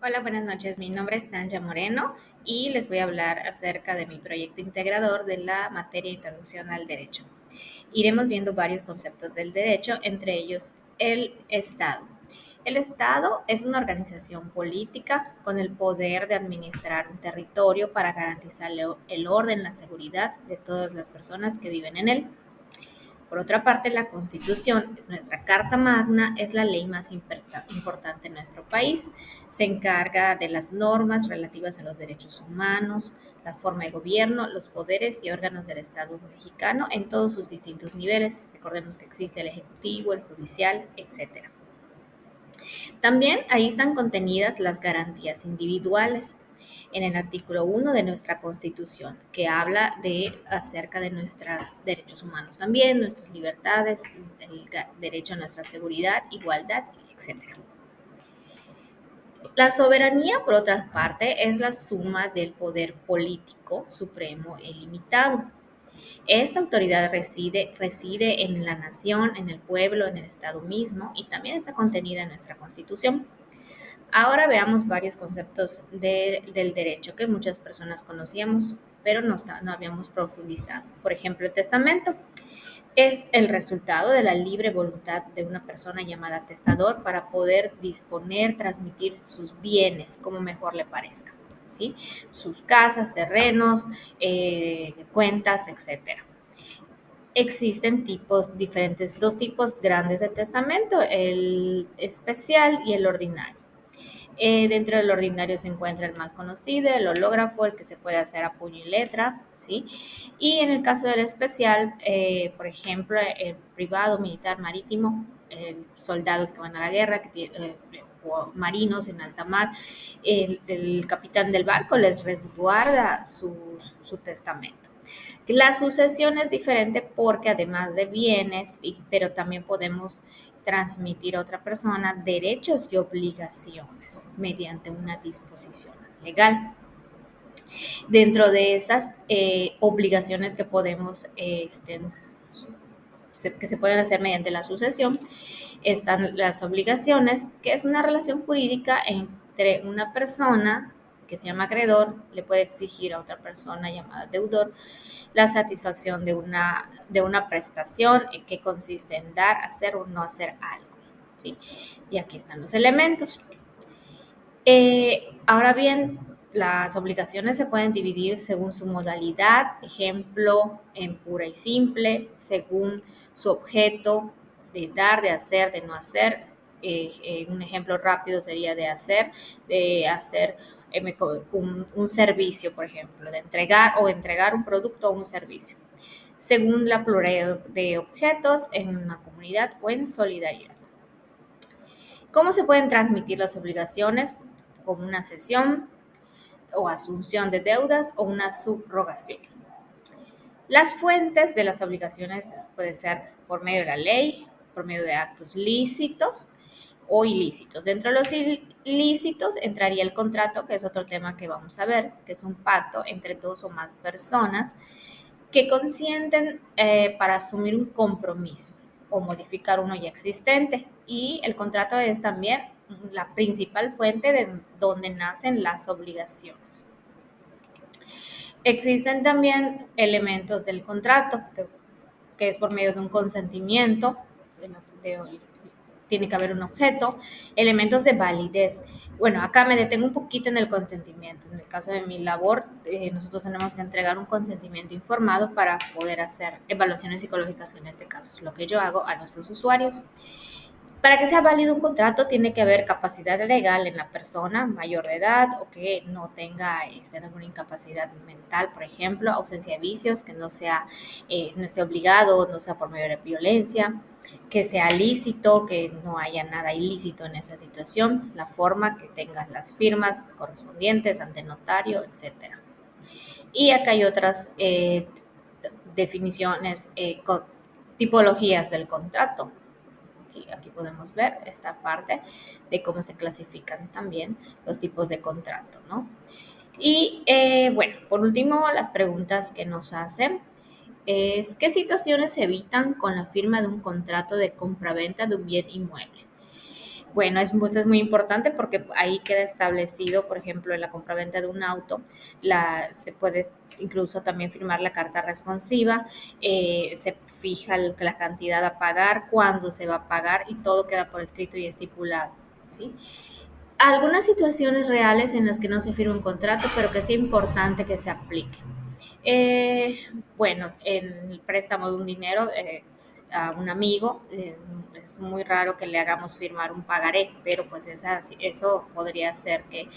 Hola, buenas noches. Mi nombre es Tanja Moreno y les voy a hablar acerca de mi proyecto integrador de la materia Introducción al Derecho. Iremos viendo varios conceptos del derecho, entre ellos el Estado. El Estado es una organización política con el poder de administrar un territorio para garantizar el orden, la seguridad de todas las personas que viven en él. Por otra parte, la Constitución, nuestra Carta Magna, es la ley más importante en nuestro país. Se encarga de las normas relativas a los derechos humanos, la forma de gobierno, los poderes y órganos del Estado mexicano en todos sus distintos niveles. Recordemos que existe el Ejecutivo, el Judicial, etcétera. También ahí están contenidas las garantías individuales en el artículo 1 de nuestra Constitución, que habla acerca de nuestros derechos humanos también, nuestras libertades, el derecho a nuestra seguridad, igualdad, etcétera. La soberanía, por otra parte, es la suma del poder político supremo e ilimitado. Esta autoridad reside en la nación, en el pueblo, en el Estado mismo y también está contenida en nuestra Constitución. Ahora veamos varios conceptos del derecho que muchas personas conocíamos, pero no habíamos profundizado. Por ejemplo, el testamento es el resultado de la libre voluntad de una persona llamada testador para poder disponer, transmitir sus bienes como mejor le parezca, ¿sí? Sus casas, terrenos, cuentas, etcétera. Existen dos tipos grandes de testamento, el especial y el ordinario. Dentro del ordinario se encuentra el más conocido, el hológrafo, el que se puede hacer a puño y letra, ¿sí? Y en el caso del especial, por ejemplo, el privado, militar, marítimo, soldados que van a la guerra, o marinos en alta mar, el capitán del barco les resguarda su testamento. La sucesión es diferente porque además de bienes, pero también podemos transmitir a otra persona derechos y obligaciones mediante una disposición legal. Dentro de esas obligaciones que que se pueden hacer mediante la sucesión, están las obligaciones, que es una relación jurídica entre una persona que se llama acreedor, le puede exigir a otra persona llamada deudor la satisfacción de una prestación que consiste en dar, hacer o no hacer algo, ¿sí? Y aquí están los elementos. Ahora bien, las obligaciones se pueden dividir según su modalidad, ejemplo, en pura y simple, según su objeto, de dar, de hacer, de no hacer. Un ejemplo rápido sería de hacer un servicio, por ejemplo, de entregar un producto o un servicio, según la pluralidad de objetos en una comunidad o en solidaridad. ¿Cómo se pueden transmitir las obligaciones? Como una cesión o asunción de deudas o una subrogación. Las fuentes de las obligaciones puede ser por medio de la ley, por medio de actos lícitos o ilícitos. Dentro de los ilícitos entraría el contrato, que es otro tema que vamos a ver, que es un pacto entre dos o más personas que consienten para asumir un compromiso o modificar uno ya existente. Y el contrato es también la principal fuente de donde nacen las obligaciones. Existen también elementos del contrato, que es por medio de un consentimiento, tiene que haber un objeto, elementos de validez. Bueno, acá me detengo un poquito en el consentimiento. En el caso de mi labor, nosotros tenemos que entregar un consentimiento informado para poder hacer evaluaciones psicológicas, que en este caso es lo que yo hago a nuestros usuarios. Para que sea válido un contrato tiene que haber capacidad legal en la persona mayor de edad o que no tenga alguna incapacidad mental, por ejemplo, ausencia de vicios, que no esté obligado, no sea por medio de violencia, que sea lícito, que no haya nada ilícito en esa situación, la forma, que tenga las firmas correspondientes ante notario, etcétera. Y acá hay otras definiciones, tipologías del contrato. Aquí podemos ver esta parte de cómo se clasifican también los tipos de contrato, ¿no? Y bueno, por último, las preguntas que nos hacen es: ¿qué situaciones se evitan con la firma de un contrato de compraventa de un bien inmueble? Bueno, esto es muy importante porque ahí queda establecido, por ejemplo, en la compraventa de un auto, se puede incluso también firmar la carta responsiva, se fija la cantidad a pagar, cuándo se va a pagar y todo queda por escrito y estipulado, ¿sí? Algunas situaciones reales en las que no se firma un contrato, pero que es importante que se aplique. Eh, bueno, en el préstamo de un dinero a un amigo, es muy raro que le hagamos firmar un pagaré, pero pues eso podría hacer que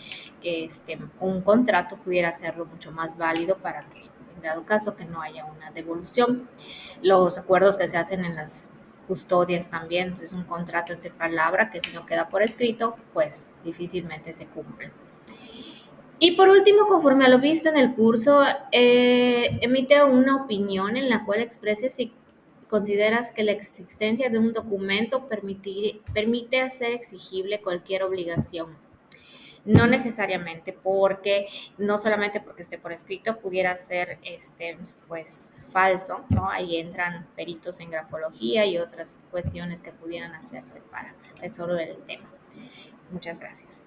un contrato pudiera hacerlo mucho más válido para que, en dado caso, que no haya una devolución. Los acuerdos que se hacen en las custodias también es un contrato entre palabra que si no queda por escrito, pues difícilmente se cumple. Y por último, conforme a lo visto en el curso, emite una opinión en la cual exprese si consideras que la existencia de un documento permite hacer exigible cualquier obligación. No necesariamente, porque no solamente porque esté por escrito pudiera ser pues falso, ¿no? Ahí entran peritos en grafología y otras cuestiones que pudieran hacerse para resolver el tema. Muchas gracias.